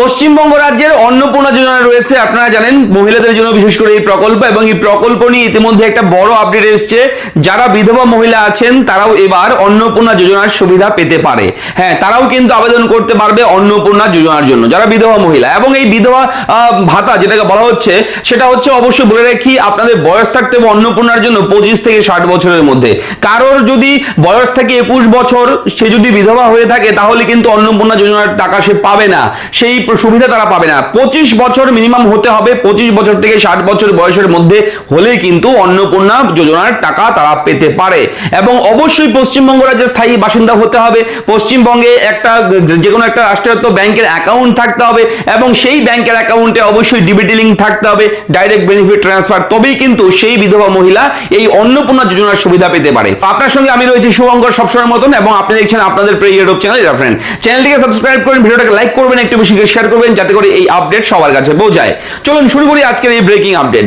পশ্চিমবঙ্গ রাজ্যের অন্নপূর্ণা যোজনা রয়েছে, আপনারা জানেন মহিলাদের জন্য বিশেষ করে এই প্রকল্প, এবং এই প্রকল্প নিয়ে ইতিমধ্যে একটা বড় আপডেট এসেছে। যারা বিধবা মহিলা আছেন তারাও এবার অন্নপূর্ণা যোজনার সুবিধা পেতে পারে। হ্যাঁ, তারাও কিন্তু আবেদন করতে পারবে অন্নপূর্ণা যোজনার জন্য, যারা বিধবা মহিলা। এবং এই বিধবা ভাতা যেটাকে বলা হচ্ছে সেটা হচ্ছে, অবশ্যই বলে রাখি, আপনাদের বয়স থাকতে হবে অন্নপূর্ণার জন্য 25 থেকে 60 বছরের মধ্যে। কারোর যদি বয়স থাকে 21 বছর, সে যদি বিধবা হয়ে থাকে তাহলে কিন্তু অন্নপূর্ণা যোজনার টাকা সে পাবে না, সেই সুবিধা তারা পাবে না। 25 বছর মিনিমাম হতে হবে, 25 বছর থেকে 60 বছর বয়সের মধ্যে হলে কিন্তু অন্নপূর্ণা যোজনার টাকা তারা পেতে পারে। এবং অবশ্যই পশ্চিমবঙ্গ রাজ্যের স্থায়ী বাসিন্দা হতে হবে, পশ্চিমবঙ্গে একটা যে কোনো একটা রাষ্ট্রায়ত্ত ব্যাংকের অ্যাকাউন্ট থাকতে হবে, এবং সেই ব্যাংকের অ্যাকাউন্টে অবশ্যই ডিবিটি লিঙ্ক থাকতে হবে, ডাইরেক্ট বেনিফিট ট্রান্সফার, তবেই কিন্তু সেই বিধবা মহিলা এই অন্নপূর্ণা যোজনার সুবিধা পেতে পারে। আপনার সঙ্গে আমি রয়েছি শুভঙ্কর সবসময়ের মতন, এবং আপনি দেখছেন আপনাদের প্রিয় ইউটিউব চ্যানেল রেফারেন্ট। চ্যানেলটিকে সাবস্ক্রাইব করুন, ভিডিওটাকে লাইক করবেন, একটু বেশি শেয়ার করবেন, যাতে করে এই আপডেট সবার কাছে পৌঁছায়। চলুন শুরু করি আজকের এই ব্রেকিং আপডেট।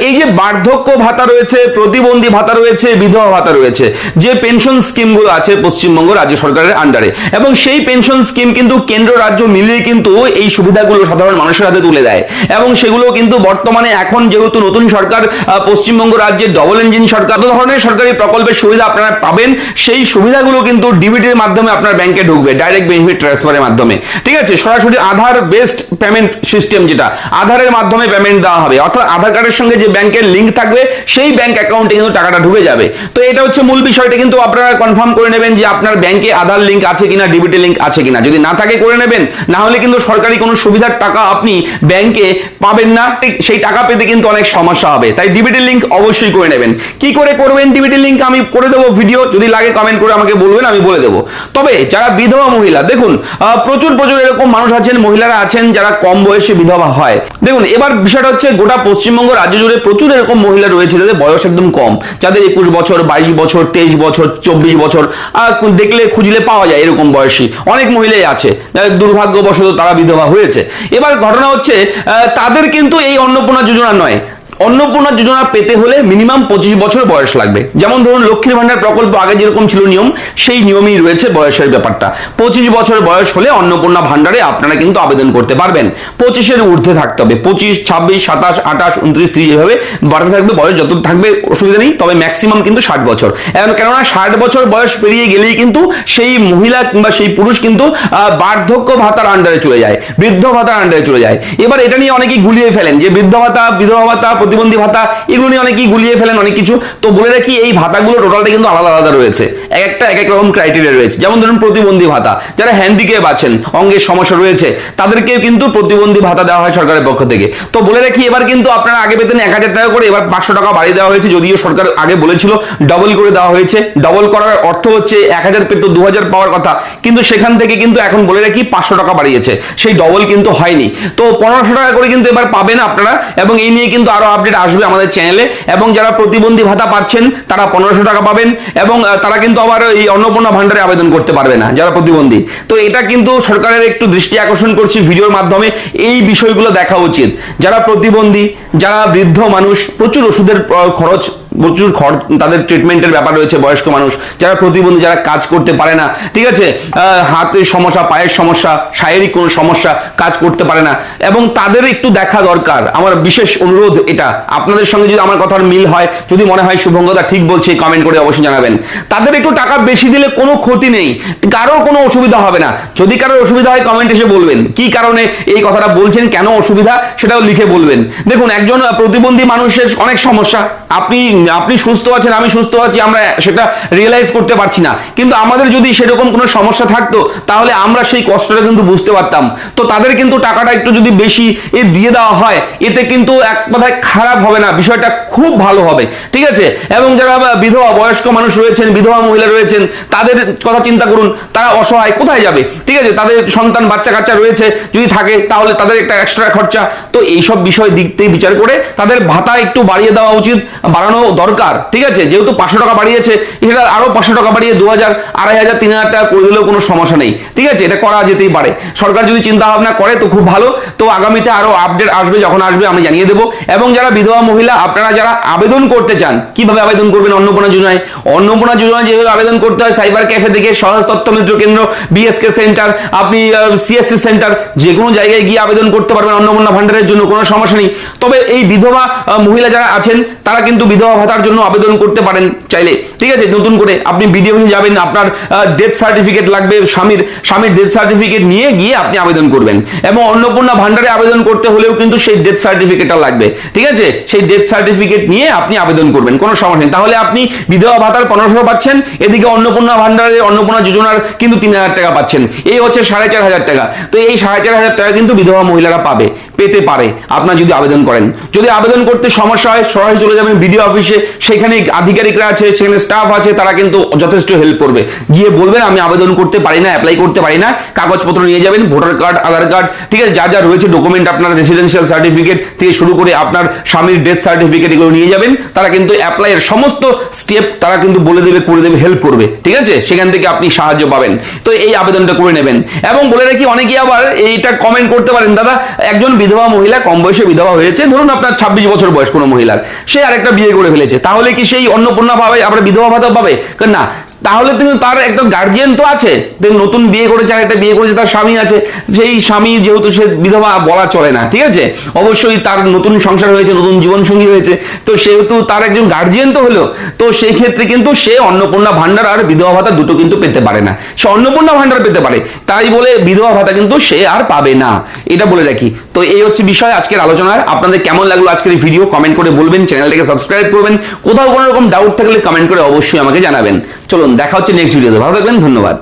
এই যে বার্ধক্য ভাতা রয়েছে, প্রতিবন্ধী ভাতা রয়েছে, বিধবা ভাতা রয়েছে, যে পেনশন স্কিমগুলো আছে পশ্চিমবঙ্গ রাজ্য সরকারের আন্ডারে, এবং সেই পেনশন স্কিম কিন্তু কেন্দ্র রাজ্য মিলিয়ে কিন্তু এই সুবিধাগুলো সাধারণ মানুষের হাতে তুলে দেয়। এবং সেগুলো কিন্তু বর্তমানে এখন যেহেতু নতুন সরকার, পশ্চিমবঙ্গ রাজ্যের ডবল ইঞ্জিন সরকার, ধরনের সরকারি প্রকল্পের সুবিধা আপনারা পাবেন। সেই সুবিধাগুলো কিন্তু ডিবিটির মাধ্যমে আপনার ব্যাংকে ঢুকবে, ডাইরেক্ট বেনিফিট ট্রান্সফারের মাধ্যমে। ঠিক আছে, সরাসরি আধার বেসড পেমেন্ট সিস্টেম, যেটা আধারের মাধ্যমে পেমেন্ট দেওয়া হবে, অর্থাৎ আধার কার্ডের সঙ্গে যে ব্যাংকের লিঙ্ক থাকবে সেই ব্যাংক অ্যাকাউন্টে কিন্তু টাকাটা ঢুকে যাবে। তো এটা হচ্ছে মূল বিষয়টা, কিন্তু আপনারা কনফার্ম করে নেবেন যে আপনার ব্যাংকে আধার লিঙ্ক আছে কিনা, ডিবিটি লিঙ্ক আছে কিনা। যদি না থাকে করে নেবেন, না হলে কিন্তু সরকারি কোনো সুবিধার টাকা আপনি ব্যাংকে পাবেন না, সেই টাকা পেতে কিন্তু অনেক সমস্যা হবে। তাই ডিবিটি লিঙ্ক অবশ্যই করে নেবেন। কি করে করবেন ডিবিটি লিঙ্ক আমি করে দেবো ভিডিও, যদি লাগে কমেন্ট করে আমাকে বলবেন, আমি বলে দেবো। তবে যারা বিধবা মহিলা, দেখুন প্রচুর এরকম মানুষ আছেন, মহিলারা আছেন যারা কম বয়সে বিধবা হয়। দেখুন এবার বিষয়টা হচ্ছে, গোটা পশ্চিমবঙ্গ রাজ্য জুড়ে প্রচুর এরকম মহিলা রয়েছে যাদের বয়স একদম কম, যাদের 21 বছর, 22 বছর, 23 বছর, 24 বছর, দেখলে খুঁজলে পাওয়া যায় এরকম বয়সী অনেক মহিলাই আছে, দুর্ভাগ্যবশত তারা বিধবা হয়েছে। এবার ঘটনা হচ্ছে তাদের কিন্তু এই অন্নপূর্ণা যোজনা নয়। অন্নপূর্ণা যোজনা পেতে হলে মিনিমাম 25 বছর বয়স লাগবে। যেমন ধরুন লক্ষ্মীর ভান্ডার প্রকল্প আগে যেরকম ছিল নিয়ম, সেই নিয়মই রয়েছে বয়সের ব্যাপারটা। 25 বছর বয়স হলে অন্নপূর্ণা ভান্ডারে আপনারা কিন্তু আবেদন করতে পারবেন। 25-এর ঊর্ধ্বে থাকতে হবে, 25, 26, 27, 28, 29, 30 এভাবে বাড়তে থাকবে। বয়স যত থাকবে অসুবিধা নেই, তবে ম্যাক্সিমাম কিন্তু 60 বছর। কেননা 60 বছর বয়স পেরিয়ে গেলেই কিন্তু সেই মহিলা কিংবা সেই পুরুষ কিন্তু বার্ধক্য ভাতার আন্ডারে চলে যায়, বৃদ্ধ ভাতার আন্ডারে চলে যায়। এবার এটা নিয়ে অনেকেই গুলিয়ে ফেলেন যে বৃদ্ধ ভাতা, বিধবা ভাতা, প্রতিবন্ধী ভাতা, এগুলো নিয়ে অনেকেই গুলিয়ে ফেলেন অনেক কিছু। তো বলে রাখি, এই ভাতাগুলো টোটালটা কিন্তু আলাদা আলাদা রয়েছে, এক এক রকম ক্রাইটেরিয়া রয়েছে। যেমন ধরুন প্রতিবন্ধী ভাতা, যারা হ্যান্ডিক্যাপ আছেন, অঙ্গের সমস্যা রয়েছে, তাদেরকে কিন্তু প্রতিবন্ধী ভাতা দেওয়া হয় সরকারের পক্ষ থেকে। তো বলে রাখি, এবার কিন্তু আপনারা আগে পেতেন 1000 টাকা করে, এবার 500 টাকা বাড়িয়ে দেওয়া হয়েছে। যদিও সরকার আগে বলেছিল ডবল করে দেওয়া হয়েছে। ডবল করার অর্থ হচ্ছে 1000 পেত 2000 পাওয়ার কথা, কিন্তু সেখান থেকে কিন্তু এখন বলে রাখি 500 টাকা বাড়িয়েছে, সেই ডবল কিন্তু হয়নি। তো 1500 টাকা করে কিন্তু এবার পাবেন আপনারা, এবং এই নিয়ে কিন্তু আরো আপডেট আসবে আমাদের চ্যানেলে। এবং যারা প্রতিবন্ধী ভাতা পাচ্ছেন তারা 1500 টাকা পাবেন, এবং তারা কিন্তু আবার এই অন্নপূর্ণা ভান্ডারে আবেদন করতে পারবে না যারা প্রতিবন্ধী। তো এটা কিন্তু সরকারের একটু দৃষ্টি আকর্ষণ করছি ভিডিওর মাধ্যমে, এই বিষয়গুলো দেখা উচিত। যারা প্রতিবন্ধী, যারা বৃদ্ধ মানুষ, প্রচুর ওষুধের খরচ, প্রচুর তাদের ট্রিটমেন্টের ব্যাপার রয়েছে, বয়স্ক মানুষ, যারা প্রতিবন্ধী, যারা কাজ করতে পারে না, ঠিক আছে, হাতের সমস্যা, পায়ের সমস্যা, শারীরিক কোনো সমস্যা, কাজ করতে পারে না, এবং তাদের একটু দেখা দরকার। আমার বিশেষ অনুরোধ এটা, আপনাদের সঙ্গে যদি আমার কথার মিল হয়, যদি মনে হয় শুভঙ্করদা ঠিক বলছে, কমেন্ট করে অবশ্যই জানাবেন। তাদের একটু টাকা বেশি দিলে কোনো ক্ষতি নেই, কারোর কোনো অসুবিধা হবে না। যদি কারোর অসুবিধা হয় কমেন্ট এসে বলবেন, কি কারণে এই কথাটা বলছেন, কেন অসুবিধা সেটাও লিখে বলবেন। দেখুন একজন প্রতিবন্ধী মানুষের অনেক সমস্যা, আপনি সুস্থ আছেন, আমি সুস্থ আছি, আমরা সেটা রিয়েলাইজ করতে পারছি না, কিন্তু আমাদের যদি সেরকম কোনো সমস্যা থাকতো তাহলে আমরা সেই কষ্টটা কিন্তু বুঝতে পারতাম। তো তাদের কিন্তু টাকাটা একটু যদি বেশি দিয়ে দেওয়া হয়, এতে কিন্তু এক কথায় খারাপ হবে না, বিষয়টা খুব ভালো হবে। ঠিক আছে, এবং যারা বিধবা বয়স্ক মানুষ রয়েছেন, বিধবা মহিলা রয়েছেন, তাদের কথা চিন্তা করুন, তারা অসহায়, কোথায় যাবে? ঠিক আছে, তাদের সন্তান বাচ্চা কাচ্চা রয়েছে, যদি থাকে তাহলে তাদের একটা এক্সট্রা খরচা। তো এইসব বিষয় দিক থেকে বিচার করে তাদের ভাতা একটু বাড়িয়ে দেওয়া উচিত, বাড়ানো দরকার, ঠিক আছে, যেহেতু 500 টাকা বাড়িয়েছে, এটা আরো 500 টাকা বাড়িয়ে 2000, 2500, 3000 টাকা করে দিলেও কোনো সমস্যা নেই, ঠিক আছে, এটা করা যেতেই পারে। সরকার যদি চিন্তা ভাবনা করে তো খুব ভালো। তো আগামীতে আরো আপডেট আসবে, যখন আসবে আমি জানিয়ে দেবো। এবং যারা বিধবা মহিলা, আপনারা যারা আবেদন করতে চান, কিভাবে আবেদন করবেন অন্নপূর্ণা যোজনায়? অন্নপূর্ণা যোজনায় যেভাবে আবেদন করতে হয়, সাইবার ক্যাফে থেকে, সহজ তথ্য মিত্র কেন্দ্র, বিএসকে সেন্টার, আপনি সিএসসি সেন্টার, যে কোনো জায়গায় গিয়ে আবেদন করতে পারবেন অন্নপূর্ণা ভান্ডারের জন্য, কোনো সমস্যা নেই। তবে এই বিধবা মহিলা যারা আছেন তারা কিন্তু বিধবা ভাতার জন্য আবেদন করতে পারেন চাইলে, ঠিক আছে। নতুন করে আপনি বিডিও অফিসে যাবেন, আপনার ডেথ সার্টিফিকেট লাগবে, স্বামীর ডেথ সার্টিফিকেট নিয়ে গিয়ে আপনি আবেদন করবেন। এবং অন্নপূর্ণা ভান্ডারে আবেদন করতে হলেও কিন্তু সেই ডেথ সার্টিফিকেটটা লাগবে, ঠিক আছে। সেই ডেথ সার্টিফিকেট নিয়ে আপনি আবেদন করবেন, কোনো সমস্যা নেই। তাহলে আপনি বিধবা ভাতার 1500 পাচ্ছেন, এদিকে অন্নপূর্ণা ভান্ডারের, অন্নপূর্ণা যোজনার কিন্তু 3000 টাকা পাচ্ছেন। এই হচ্ছে 4500 টাকা। তো এই 4500 টাকা কিন্তু বিধবা মহিলারা পেতে পারে আপনার যদি আবেদন করেন। যদি আবেদন করতে সমস্যা হয়, সরাসরি চলে যাবেন বিডিও অফিসে, সেখানে আধিকারিকরা আছে, সেখানে স্টাফ আছে, তারা কিন্তু যথেষ্ট হেল্প করবে। গিয়ে বলবেন আমি আবেদন করতে পারি না, অ্যাপ্লাই করতে পারি না, কাগজপত্র নিয়ে যাবেন, ভোটার কার্ড, আধার কার্ড, ঠিক আছে, যা যা রয়েছে ডকুমেন্ট, আপনার রেসিডেন্সিয়াল সার্টিফিকেট থেকে শুরু করে আপনার স্বামীর ডেথ সার্টিফিকেট, এগুলো নিয়ে যাবেন। তারা কিন্তু অ্যাপ্লাইয়ের সমস্ত স্টেপ তারা কিন্তু বলে দেবে, করে দেবে, হেল্প করবে, ঠিক আছে। সেখান থেকে আপনি সাহায্য পাবেন। তো এই আবেদনটা করে নেবেন। এবং বলে রাখি, অনেকে আবার এইটা কমেন্ট করতে পারেন, দাদা একজন বিধবা মহিলা, কম বয়সে বিধবা হয়েছে, ধরুন আপনার 26 বছর বয়স কোনো মহিলার, সে আরেকটা বিয়ে করে ফেলেছে, তাহলে কি সেই অন্নপূর্ণা পাবে, আবার বিধবা ভাতা পাবে? না, তাহলে কিন্তু তার একটা গার্জিয়ান তো আছে, নতুন বিয়ে করেছে, আর একটা বিয়ে করেছে, তার স্বামী আছে, সেই স্বামী যেহেতু সে বিধবা বলা চলে না, ঠিক আছে, অবশ্যই তার নতুন সংসার হয়েছে, নতুন জীবন সঙ্গী হয়েছে, তো সেহেতু তার একজন গার্জিয়ান তো হলো। তো সেই ক্ষেত্রে কিন্তু সে অন্নপূর্ণা ভান্ডার আর বিধবা ভাতা দুটো কিন্তু পেতে পারে না, সে অন্নপূর্ণা ভান্ডার পেতে পারে, তাই বলে বিধবা ভাতা কিন্তু সে আর পাবে না, এটা বলে রাখি। তো এই হচ্ছে বিষয় আজকের আলোচনার। আপনাদের কেমন লাগলো আজকের এই ভিডিও কমেন্ট করে বলবেন, চ্যানেলটাকে সাবস্ক্রাইব করবেন, কোথাও কোনো রকম ডাউট থাকলে কমেন্ট করে অবশ্যই আমাকে জানাবেন। চলুন দেখা হচ্ছে নেক্সট ভিডিওতে, ভালো থাকবেন, ধন্যবাদ।